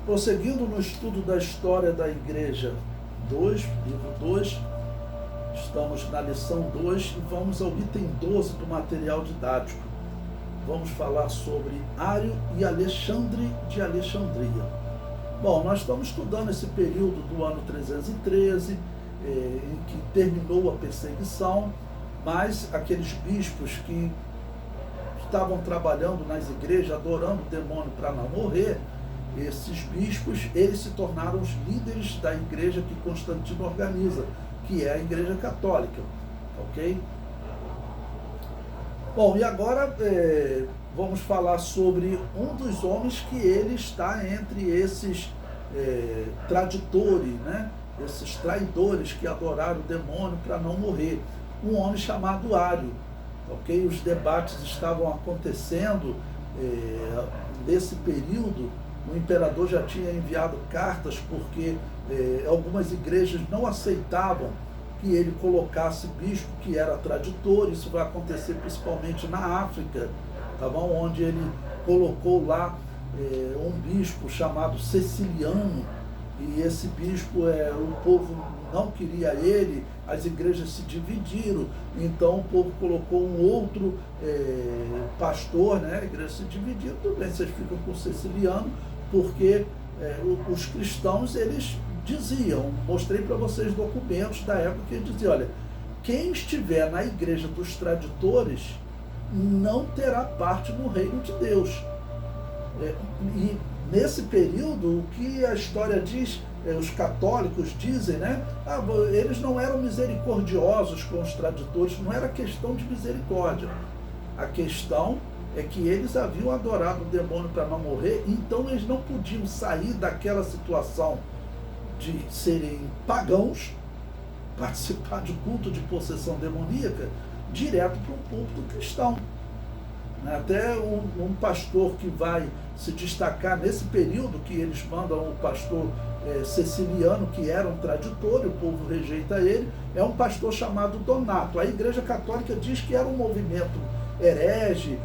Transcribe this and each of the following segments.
Prosseguindo no estudo da história da Igreja 2, livro 2, estamos na lição 2 e vamos ao item 12 do material didático. Vamos falar sobre Ário e Alexandre de Alexandria. Bom, nós estamos estudando esse período do ano 313, em que terminou a perseguição, mas aqueles bispos que estavam trabalhando nas igrejas, adorando o demônio para não morrer, esses bispos, eles se tornaram os líderes da igreja que Constantino organiza, que é a Igreja Católica, ok? Bom, e agora vamos falar sobre um dos homens que ele está entre esses traditores, né? Esses traidores que adoraram o demônio para não morrer. Um homem chamado Ário, ok? Os debates estavam acontecendo nesse período. O imperador já tinha enviado cartas porque algumas igrejas não aceitavam que ele colocasse bispo que era traditor. Isso vai acontecer principalmente na África, tá bom? Onde ele colocou lá um bispo chamado Ceciliano, e esse bispo, o povo não queria ele, as igrejas se dividiram, então o povo colocou um outro pastor, né? A igreja se dividiu, tudo bem, vocês ficam com o Ceciliano, porque os cristãos, eles diziam, mostrei para vocês documentos da época que eles diziam, olha, quem estiver na igreja dos traditores não terá parte no reino de Deus. E nesse período, o que a história diz, os católicos dizem, né? Eles não eram misericordiosos com os traditores, não era questão de misericórdia. A questão é que eles haviam adorado o demônio para não morrer, então eles não podiam sair daquela situação de serem pagãos, participar de culto de possessão demoníaca, direto para o púlpito cristão. Até um pastor que vai se destacar nesse período, que eles mandam o pastor Ceciliano, que era um traditor, e o povo rejeita ele, é um pastor chamado Donato. A Igreja Católica diz que era um movimento herege,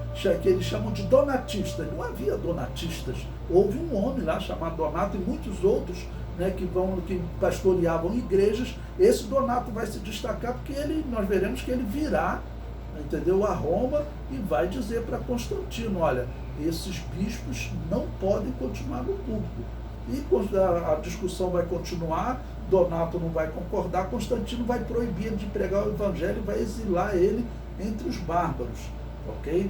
que eles chamam de donatistas. Não havia donatistas, houve um homem lá chamado Donato e muitos outros, né, que pastoreavam igrejas. Esse Donato vai se destacar porque nós veremos que ele virá, entendeu, a Roma, e vai dizer para Constantino, olha, esses bispos não podem continuar no púlpito. E a discussão vai continuar, Donato não vai concordar, Constantino vai proibir ele de pregar o evangelho e vai exilar ele entre os bárbaros, ok?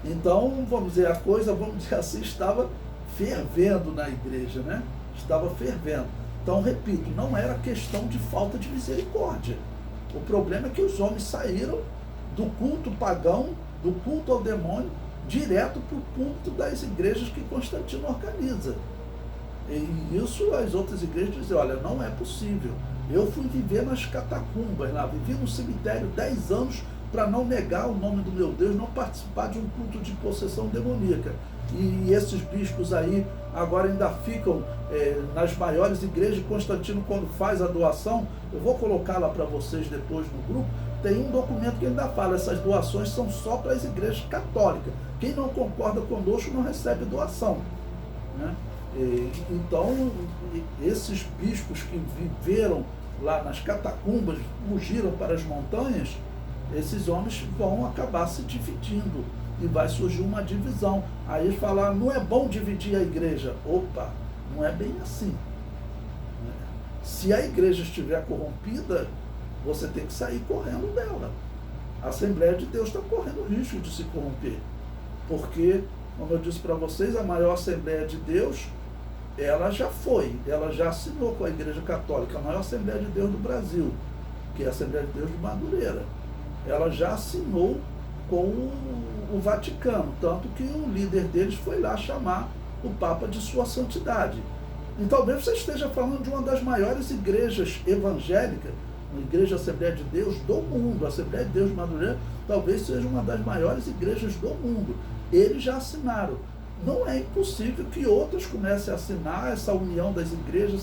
Então, vamos dizer, a coisa, vamos dizer assim, estava fervendo na igreja, né? Estava fervendo. Então, repito, não era questão de falta de misericórdia. O problema é que os homens saíram do culto pagão, do culto ao demônio, direto para o púlpito das igrejas que Constantino organiza. E isso as outras igrejas dizem, olha, não é possível. Eu fui viver nas catacumbas lá, vivi no cemitério 10 anos para não negar o nome do meu Deus, não participar de um culto de possessão demoníaca. E esses bispos aí agora ainda ficam nas maiores igrejas. Constantino, quando faz a doação, eu vou colocá-la para vocês depois no grupo, tem um documento que ainda fala, essas doações são só para as igrejas católicas. Quem não concorda conosco não recebe doação, né? Então, esses bispos que viveram lá nas catacumbas, fugiram para as montanhas, esses homens vão acabar se dividindo e vai surgir uma divisão. Aí eles falaram, não é bom dividir a igreja. Opa, não é bem assim. Se a igreja estiver corrompida, você tem que sair correndo dela. A Assembleia de Deus está correndo o risco de se corromper. Porque, como eu disse para vocês, a maior Assembleia de Deus, ela já assinou com a Igreja Católica, a maior Assembleia de Deus do Brasil, que é a Assembleia de Deus de Madureira. Ela já assinou com o Vaticano, tanto que o líder deles foi lá chamar o Papa de Sua Santidade. E talvez você esteja falando de uma das maiores igrejas evangélicas, a Igreja Assembleia de Deus do mundo. A Assembleia de Deus de Madureira talvez seja uma das maiores igrejas do mundo. Eles já assinaram. Não é impossível que outras comecem a assinar essa união das igrejas,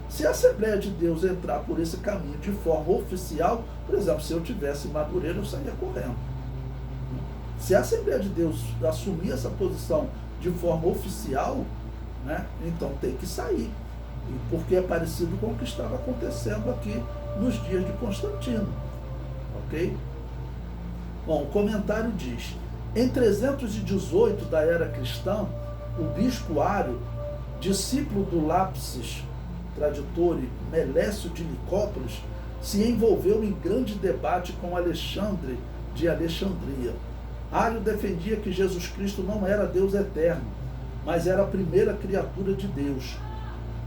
Se a Assembleia de Deus entrar por esse caminho de forma oficial, por exemplo, se eu tivesse em Madureira, eu sairia correndo. Se a Assembleia de Deus assumir essa posição de forma oficial, né, então tem que sair, porque é parecido com o que estava acontecendo aqui nos dias de Constantino, ok? Bom, o comentário diz: em 318 da era cristã, o bispo Ário, discípulo do Lápis Traditore Melécio de Nicópolis, se envolveu em grande debate com Alexandre de Alexandria. Ário defendia que Jesus Cristo não era Deus eterno, mas era a primeira criatura de Deus.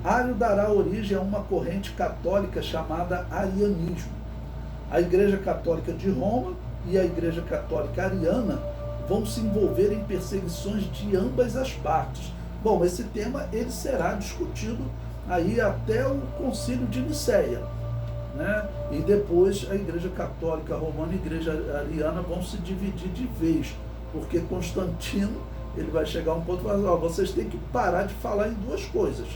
Ário dará origem a uma corrente católica chamada arianismo. A Igreja Católica de Roma e a Igreja Católica Ariana vão se envolver em perseguições de ambas as partes. Bom, esse tema ele será discutido aí até o Concílio de Nicéia, né? E depois a Igreja Católica Romana e a Igreja Ariana vão se dividir de vez, porque Constantino ele vai chegar a um ponto e falar: vocês têm que parar de falar em duas coisas.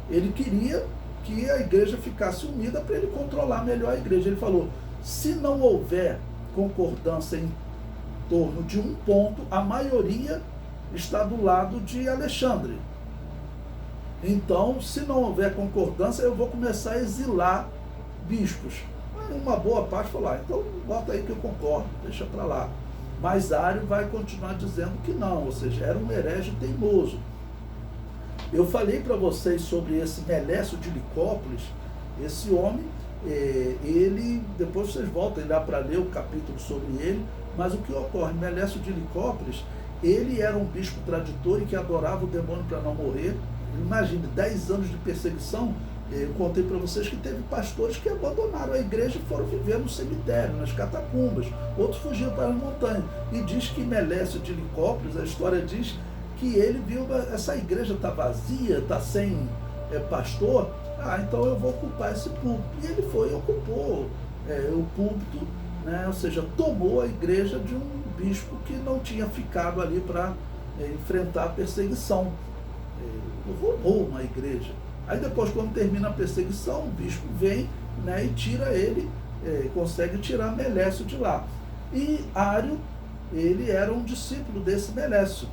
Ele queria que a igreja ficasse unida para ele controlar melhor a igreja. Ele falou: se não houver concordância em torno de um ponto, a maioria está do lado de Alexandre. Então, se não houver concordância, eu vou começar a exilar bispos. Aí uma boa parte falou: então bota aí que eu concordo, deixa para lá. Mas Ário vai continuar dizendo que não, ou seja, era um herege teimoso. Eu falei para vocês sobre esse Melécio de Nicópolis. Esse homem, ele, depois vocês voltem lá para ler o capítulo sobre ele, mas o que ocorre? Melécio de Nicópolis, ele era um bispo traditor e que adorava o demônio para não morrer. Imagine, 10 anos de perseguição. Eu contei para vocês que teve pastores que abandonaram a igreja e foram viver no cemitério, nas catacumbas. Outros fugiram para as montanhas. E diz que Melécio de Nicópolis, a história diz que ele viu: essa igreja está vazia, está sem pastor, então eu vou ocupar esse púlpito. E ele foi e ocupou o púlpito, né? Ou seja, tomou a igreja de um bispo que não tinha ficado ali para enfrentar a perseguição. Roubou uma igreja. Aí depois, quando termina a perseguição, o bispo vem, né, e tira ele, consegue tirar Melécio de lá. E Ário, ele era um discípulo desse Melécio.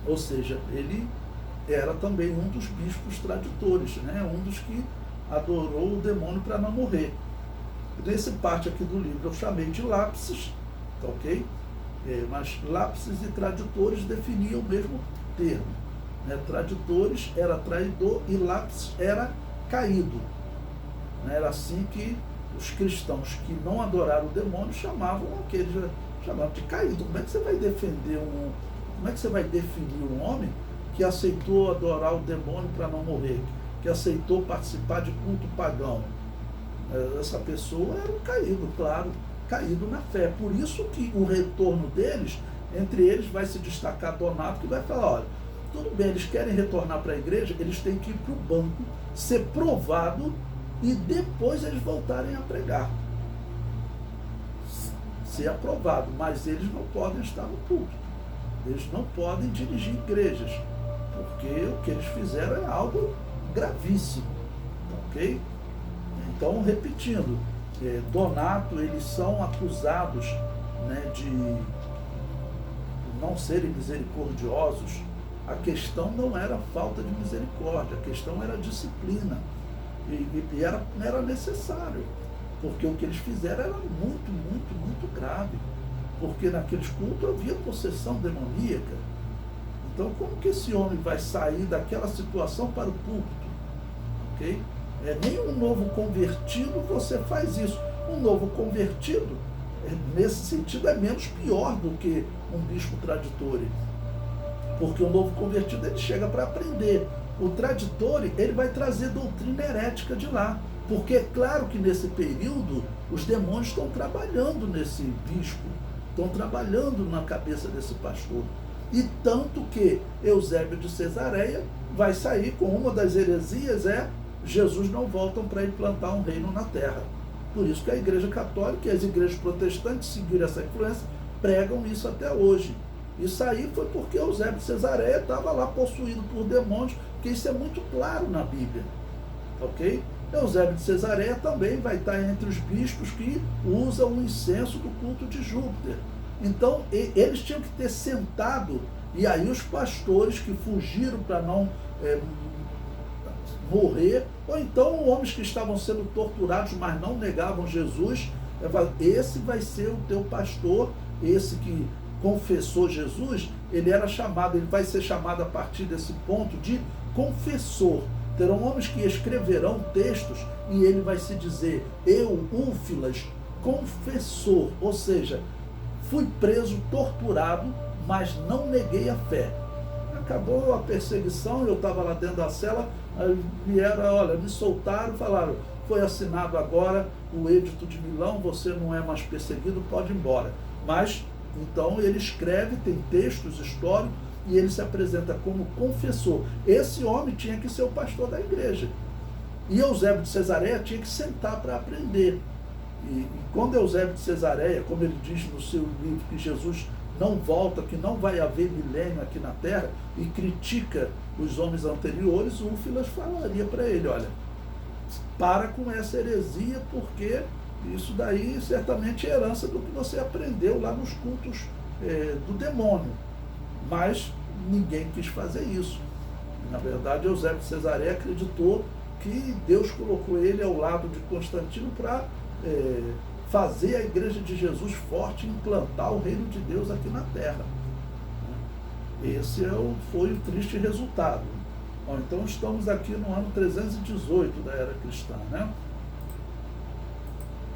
Ou seja, ele era também um dos bispos traditores, né, um dos que adorou o demônio para não morrer. Nessa parte aqui do livro eu chamei de Lápis, tá ok? Mas Lápis e traditores definiam o mesmo termo. Traditores era traidor e Lápis era caído. Era assim que os cristãos que não adoraram o demônio chamavam de caído. Como é que você vai defender como é que você vai definir um homem que aceitou adorar o demônio para não morrer, que aceitou participar de culto pagão? Essa pessoa era um caído, claro, caído na fé. Por isso que o retorno deles, entre eles vai se destacar Donato, que vai falar: olha, tudo bem, eles querem retornar para a igreja, eles têm que ir para o banco, ser provado e depois eles voltarem a pregar. Ser aprovado, mas eles não podem estar no púlpito. Eles não podem dirigir igrejas, porque o que eles fizeram é algo gravíssimo, ok? Então, repetindo, Donato, eles são acusados, né, de não serem misericordiosos. A questão não era falta de misericórdia, a questão era disciplina. E era necessário, porque o que eles fizeram era muito, muito, muito grave. Porque naqueles cultos havia possessão demoníaca. Então, como que esse homem vai sair daquela situação para o púlpito? Ok? Nem um novo convertido você faz isso. Um novo convertido, nesse sentido, é menos pior do que um bispo traditore. Porque o novo convertido, ele chega para aprender. O traditore, ele vai trazer doutrina herética de lá. Porque é claro que nesse período, os demônios estão trabalhando nesse bispo, estão trabalhando na cabeça desse pastor. E tanto que Eusébio de Cesareia vai sair com uma das heresias, Jesus não voltam para implantar um reino na terra. Por isso que a Igreja Católica e as igrejas protestantes seguiram essa influência, pregam isso até hoje. Isso aí foi porque Eusébio de Cesareia estava lá possuído por demônios, porque isso é muito claro na Bíblia. Ok? Eusébio de Cesareia também vai estar entre os bispos que usam o incenso do culto de Júpiter. Então, eles tinham que ter sentado, e aí os pastores que fugiram para não morrer, ou então homens que estavam sendo torturados, mas não negavam Jesus, esse vai ser o teu pastor, esse que confessou Jesus, ele vai ser chamado a partir desse ponto de confessor. Terão homens que escreverão textos e ele vai se dizer, eu, Úfilas, confessor, ou seja, fui preso, torturado, mas não neguei a fé. Acabou a perseguição, eu estava lá dentro da cela, me soltaram, falaram, foi assinado agora o Edito de Milão, você não é mais perseguido, pode ir embora. Mas, então, ele escreve, tem textos históricos, e ele se apresenta como confessor. Esse homem tinha que ser o pastor da igreja. E Eusébio de Cesareia tinha que sentar para aprender. E quando Eusébio de Cesareia, como ele diz no seu livro, que Jesus não volta, que não vai haver milênio aqui na Terra, e critica os homens anteriores, Úfilas falaria para ele, olha, para com essa heresia, porque isso daí certamente é herança do que você aprendeu lá nos cultos do demônio. Mas ninguém quis fazer isso. Na verdade, Eusébio de Cesareia acreditou que Deus colocou ele ao lado de Constantino para fazer a igreja de Jesus forte e implantar o reino de Deus aqui na Terra. Esse foi o triste resultado. Bom, então estamos aqui no ano 318 da era cristã, né?